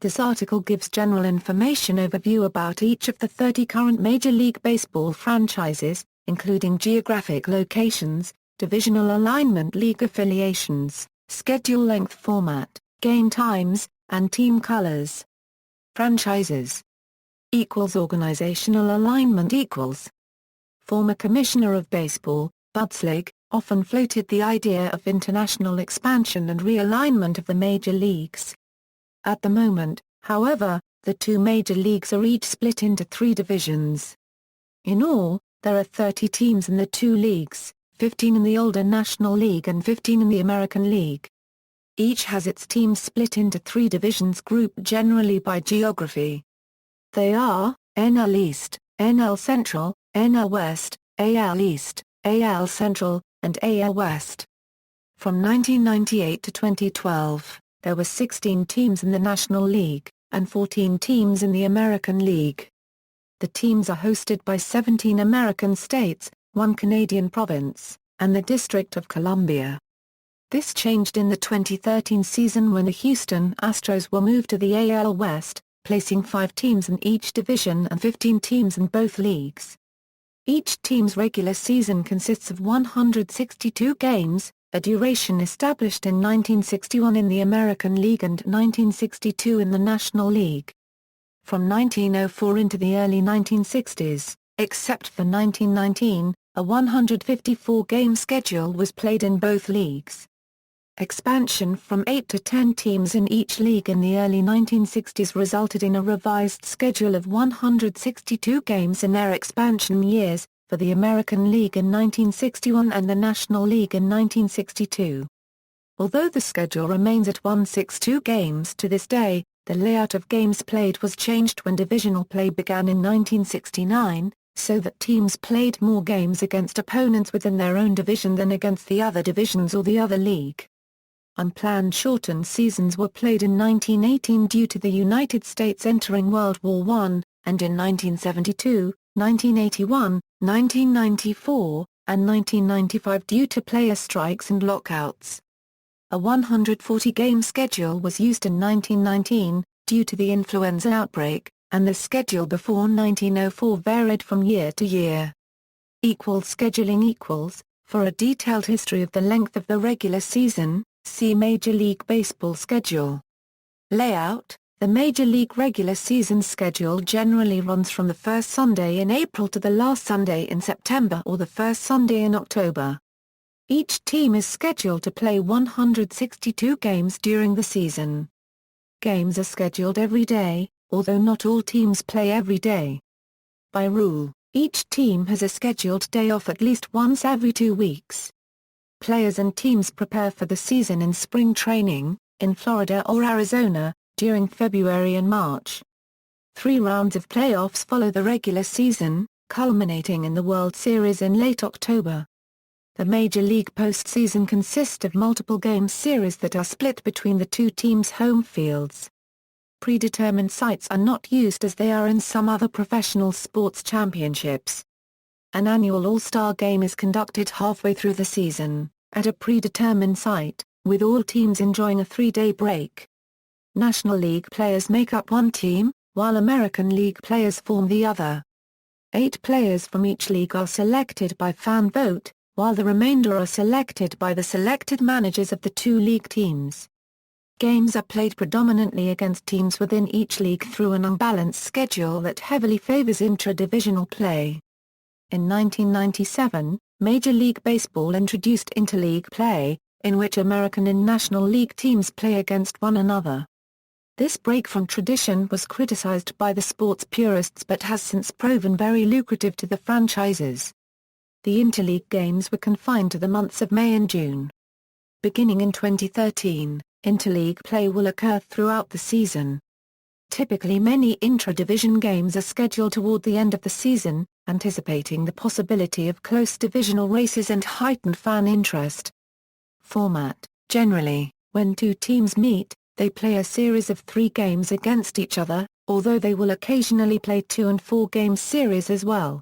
This article gives general information overview about each of the 30 current Major League Baseball franchises, including geographic locations, divisional alignment, league affiliations, schedule length, format, game times, and team colors. Franchises equals organizational alignment equals. Former Commissioner of Baseball, Budslig, often floated the idea of international expansion and realignment of the major leagues. At the moment, however, the two major leagues are each split into 3 divisions. In all, there are 30 teams in the two leagues, 15 in the older National League and 15 in the American League. Each has its teams split into 3 divisions grouped generally by geography. They are, NL East, NL Central, NL West, AL East, AL Central, and AL West. From 1998 to 2012, there were 16 teams in the National League, and 14 teams in the American League. The teams are hosted by 17 American states, 1 Canadian province, and the District of Columbia. This changed in the 2013 season when the Houston Astros were moved to the AL West, placing 5 teams in each division and 15 teams in both leagues. Each team's regular season consists of 162 games, a duration established in 1961 in the American League and 1962 in the National League. From 1904 into the early 1960s, except for 1919, a 154-game schedule was played in both leagues. Expansion from 8 to 10 teams in each league in the early 1960s resulted in a revised schedule of 162 games in their expansion years, for the American League in 1961 and the National League in 1962. Although the schedule remains at 162 games to this day, the layout of games played was changed when divisional play began in 1969, so that teams played more games against opponents within their own division than against the other divisions or the other league. Unplanned shortened seasons were played in 1918 due to the United States entering World War I, and in 1972, 1981, 1994, and 1995 due to player strikes and lockouts. A 140-game schedule was used in 1919, due to the influenza outbreak, and the schedule before 1904 varied from year to year. Scheduling for a detailed history of the length of the regular season, see Major League Baseball schedule. Layout: the Major League regular season schedule generally runs from the first Sunday in April to the last Sunday in September or the first Sunday in October. Each team is scheduled to play 162 games during the season. Games are scheduled every day, although not all teams play every day. By rule, each team has a scheduled day off at least once every 2 weeks. Players and teams prepare for the season in spring training, in Florida or Arizona, during February and March. 3 rounds of playoffs follow the regular season, culminating in the World Series in late October. The Major League postseason consists of multiple game series that are split between the 2 teams' home fields. Predetermined sites are not used as they are in some other professional sports championships. An annual All-Star game is conducted halfway through the season, at a predetermined site, with all teams enjoying a 3-day break. National League players make up one team, while American League players form the other. 8 players from each league are selected by fan vote, while the remainder are selected by the selected managers of the 2 league teams. Games are played predominantly against teams within each league through an unbalanced schedule that heavily favors intra-divisional play. In 1997, Major League Baseball introduced interleague play, in which American and National League teams play against one another. This break from tradition was criticized by the sports purists but has since proven very lucrative to the franchises. The interleague games were confined to the months of May and June. Beginning in 2013, interleague play will occur throughout the season. Typically many intra-division games are scheduled toward the end of the season, anticipating the possibility of close divisional races and heightened fan interest. Format: generally, when 2 teams meet, they play a series of 3 games against each other, although they will occasionally play 2- and 4-game series as well.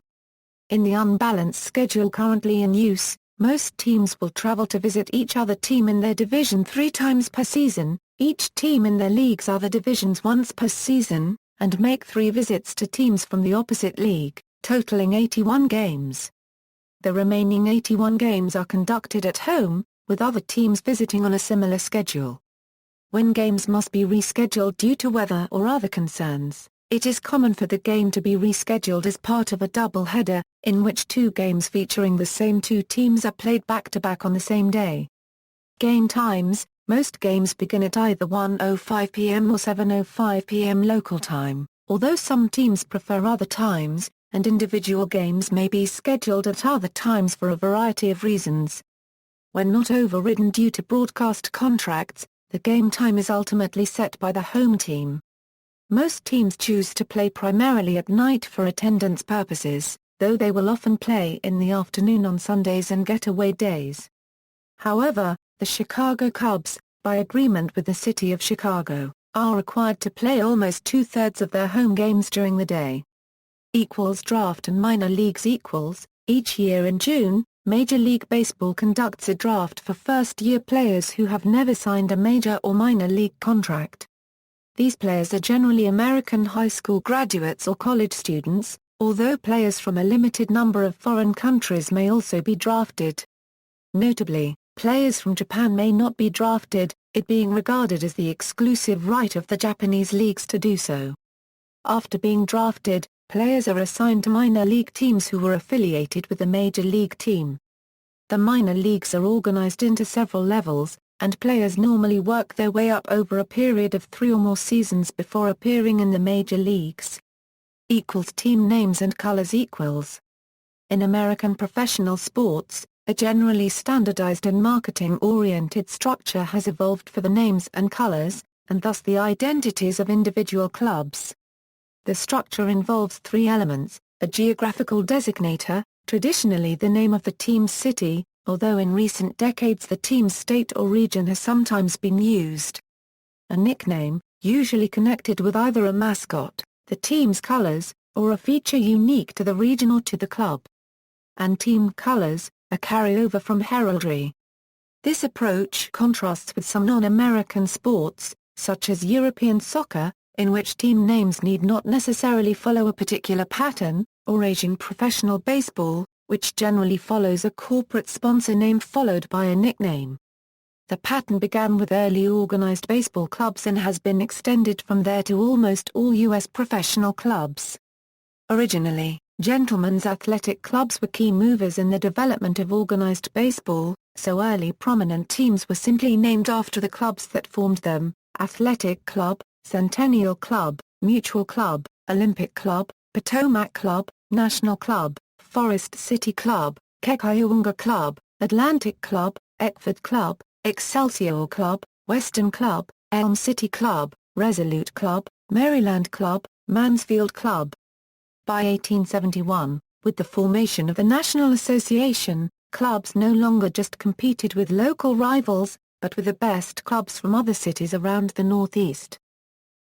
In the unbalanced schedule currently in use, most teams will travel to visit each other team in their division 3 times per season, Each team in their leagues are the divisions once per season, and make 3 visits to teams from the opposite league, totaling 81 games. The remaining 81 games are conducted at home, with other teams visiting on a similar schedule. When games must be rescheduled due to weather or other concerns, it is common for the game to be rescheduled as part of a doubleheader, in which 2 games featuring the same 2 teams are played back-to-back on the same day. Game times: most games begin at either 1:05 p.m. or 7:05 p.m. local time, although some teams prefer other times, and individual games may be scheduled at other times for a variety of reasons. When not overridden due to broadcast contracts, the game time is ultimately set by the home team. Most teams choose to play primarily at night for attendance purposes, though they will often play in the afternoon on Sundays and getaway days. However, the Chicago Cubs, by agreement with the city of Chicago, are required to play almost 2/3 of their home games during the day. Draft and minor leagues. Each year in June, Major League Baseball conducts a draft for first-year players who have never signed a major or minor league contract. These players are generally American high school graduates or college students, although players from a limited number of foreign countries may also be drafted. Notably, players from Japan may not be drafted, it being regarded as the exclusive right of the Japanese leagues to do so. After being drafted, players are assigned to minor league teams who were affiliated with the major league team. The minor leagues are organized into several levels, and players normally work their way up over a period of 3 or more seasons before appearing in the major leagues. Team names and colors. In American professional sports, a generally standardized and marketing-oriented structure has evolved for the names and colors, and thus the identities of individual clubs. The structure involves 3 elements: a geographical designator, traditionally the name of the team's city, although in recent decades the team's state or region has sometimes been used. A nickname, usually connected with either a mascot, the team's colors, or a feature unique to the region or to the club. And team colors, a carryover from heraldry. This approach contrasts with some non-American sports, such as European soccer, in which team names need not necessarily follow a particular pattern, or Asian professional baseball, which generally follows a corporate sponsor name followed by a nickname. The pattern began with early organized baseball clubs and has been extended from there to almost all U.S. professional clubs. Originally, gentlemen's athletic clubs were key movers in the development of organized baseball, so early prominent teams were simply named after the clubs that formed them: Athletic Club, Centennial Club, Mutual Club, Olympic Club, Potomac Club, National Club, Forest City Club, Kekiaunga Club, Atlantic Club, Eckford Club, Excelsior Club, Western Club, Elm City Club, Resolute Club, Maryland Club, Mansfield Club. By 1871, with the formation of the National Association, clubs no longer just competed with local rivals, but with the best clubs from other cities around the Northeast.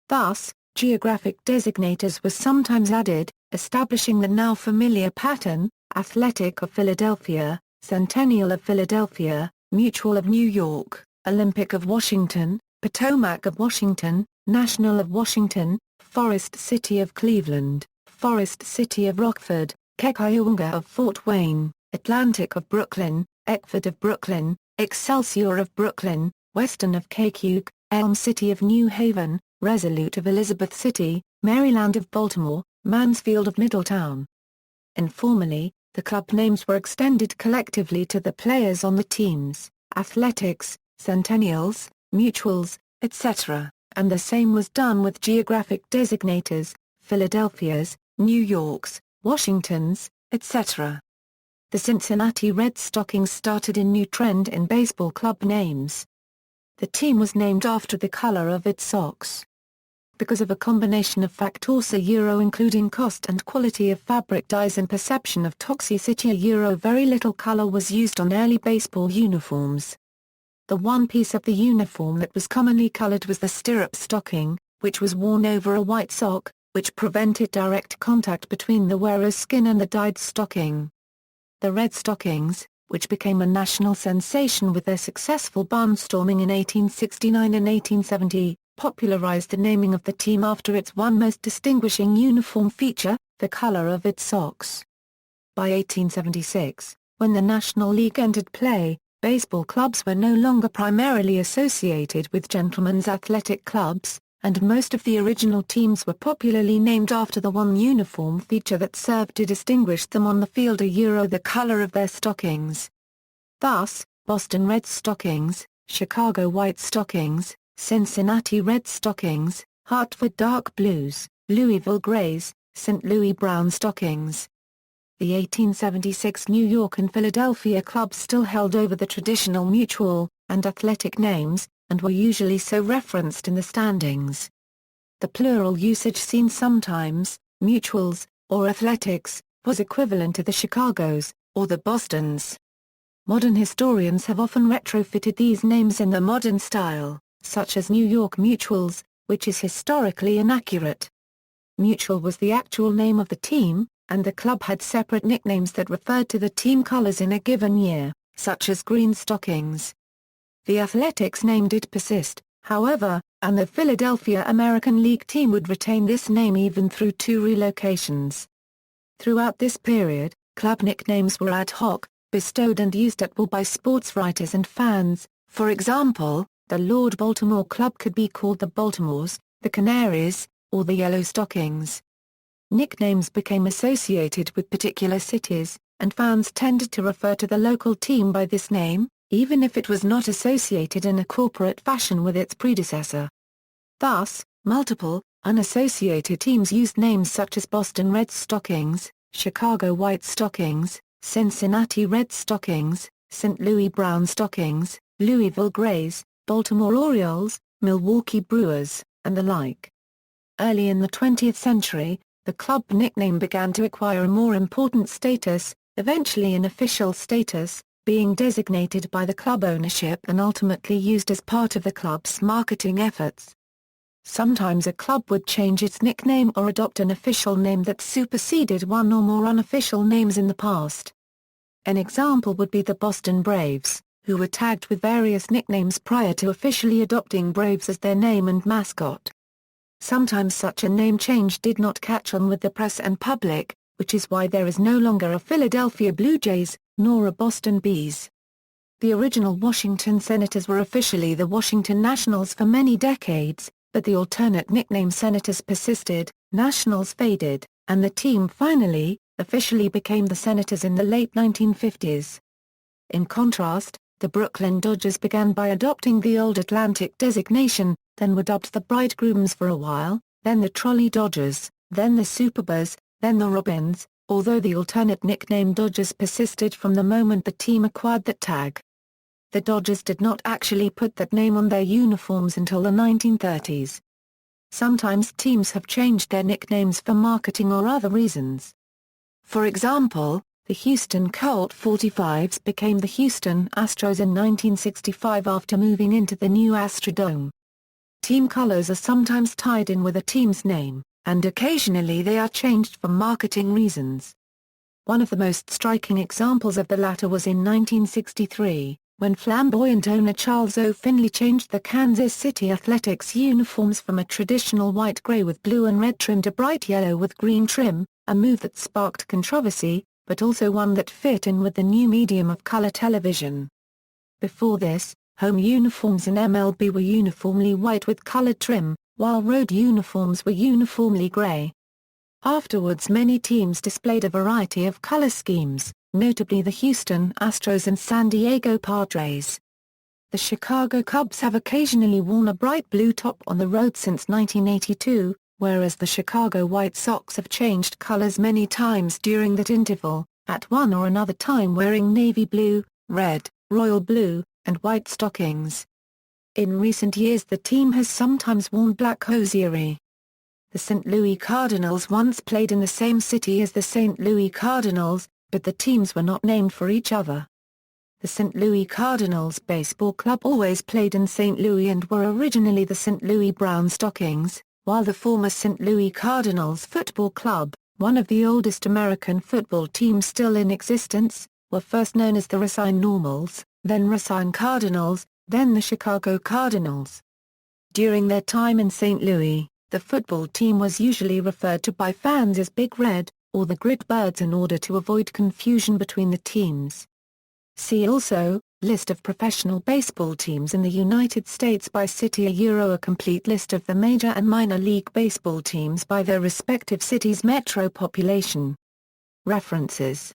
Thus, geographic designators were sometimes added, establishing the now familiar pattern: Athletic of Philadelphia, Centennial of Philadelphia, Mutual of New York, Olympic of Washington, Potomac of Washington, National of Washington, Forest City of Cleveland, Forest City of Rockford, Kekiaunga of Fort Wayne, Atlantic of Brooklyn, Eckford of Brooklyn, Excelsior of Brooklyn, Western of Keokuk, Elm City of New Haven, Resolute of Elizabeth City, Maryland of Baltimore, Mansfield of Middletown. Informally, the club names were extended collectively to the players on the teams: Athletics, Centennials, Mutuals, etc., and the same was done with geographic designators: Philadelphia's, New York's, Washington's, etc. The Cincinnati Red Stockings started a new trend in baseball club names. The team was named after the color of its socks. Because of a combination of factors including cost and quality of fabric dyes and perception of toxicity, very little color was used on early baseball uniforms. The one piece of the uniform that was commonly colored was the stirrup stocking, which was worn over a white sock, which prevented direct contact between the wearer's skin and the dyed stocking. The Red Stockings, which became a national sensation with their successful barnstorming in 1869 and 1870, popularized the naming of the team after its one most distinguishing uniform feature, the color of its socks. By 1876, when the National League entered play, baseball clubs were no longer primarily associated with gentlemen's athletic clubs, and most of the original teams were popularly named after the one uniform feature that served to distinguish them on the field, the color of their stockings. Thus, Boston Red Stockings, Chicago White Stockings, Cincinnati Red Stockings, Hartford Dark Blues, Louisville Grays, St. Louis Brown Stockings. The 1876 New York and Philadelphia clubs still held over the traditional mutual and athletic names, and were usually so referenced in the standings. The plural usage seen sometimes, mutuals, or athletics, was equivalent to the Chicagos, or the Bostons. Modern historians have often retrofitted these names in the modern style, such as New York Mutuals, which is historically inaccurate. Mutual was the actual name of the team, and the club had separate nicknames that referred to the team colors in a given year, such as Green Stockings. The Athletics name did persist, however, and the Philadelphia American League team would retain this name even through 2 relocations. Throughout this period, club nicknames were ad hoc, bestowed and used at will by sports writers and fans. For example, the Lord Baltimore Club could be called the Baltimores, the Canaries, or the Yellow Stockings. Nicknames became associated with particular cities, and fans tended to refer to the local team by this name, even if it was not associated in a corporate fashion with its predecessor. Thus, multiple, unassociated teams used names such as Boston Red Stockings, Chicago White Stockings, Cincinnati Red Stockings, St. Louis Brown Stockings, Louisville Grays, Baltimore Orioles, Milwaukee Brewers, and the like. Early in the 20th century, the club nickname began to acquire a more important status, eventually an official status, being designated by the club ownership and ultimately used as part of the club's marketing efforts. Sometimes a club would change its nickname or adopt an official name that superseded one or more unofficial names in the past. An example would be the Boston Braves, who were tagged with various nicknames prior to officially adopting Braves as their name and mascot. Sometimes such a name change did not catch on with the press and public, which is why there is no longer a Philadelphia Blue Jays, nor a Boston Bees. The original Washington Senators were officially the Washington Nationals for many decades, but the alternate nickname Senators persisted, Nationals faded, and the team finally, officially became the Senators in the late 1950s. In contrast, the Brooklyn Dodgers began by adopting the old Atlantic designation, then were dubbed the Bridegrooms for a while, then the Trolley Dodgers, then the Superbas, then the Robins, although the alternate nickname Dodgers persisted from the moment the team acquired that tag. The Dodgers did not actually put that name on their uniforms until the 1930s. Sometimes teams have changed their nicknames for marketing or other reasons. For example, the Houston Colt 45s became the Houston Astros in 1965 after moving into the new Astrodome. Team colors are sometimes tied in with a team's name, and occasionally they are changed for marketing reasons. One of the most striking examples of the latter was in 1963, when flamboyant owner Charles O. Finley changed the Kansas City Athletics uniforms from a traditional white-gray with blue and red trim to bright yellow with green trim, a move that sparked controversy, but also one that fit in with the new medium of color television. Before this, home uniforms in MLB were uniformly white with colored trim, while road uniforms were uniformly gray. Afterwards many teams displayed a variety of color schemes, notably the Houston Astros and San Diego Padres. The Chicago Cubs have occasionally worn a bright blue top on the road since 1982, whereas the Chicago White Sox have changed colors many times during that interval, at one or another time wearing navy blue, red, royal blue, and white stockings. In recent years the team has sometimes worn black hosiery. The St. Louis Cardinals once played in the same city as the St. Louis Cardinals, but the teams were not named for each other. The St. Louis Cardinals baseball club always played in St. Louis and were originally the St. Louis Brown Stockings, while the former St. Louis Cardinals football club, one of the oldest American football teams still in existence, were first known as the Racine Normals, then Racine Cardinals, then the Chicago Cardinals. During their time in St. Louis, the football team was usually referred to by fans as Big Red, or the Gritbirds in order to avoid confusion between the teams. See also, List of professional baseball teams in the United States by city. A complete list of the major and minor league baseball teams by their respective cities' metro population. References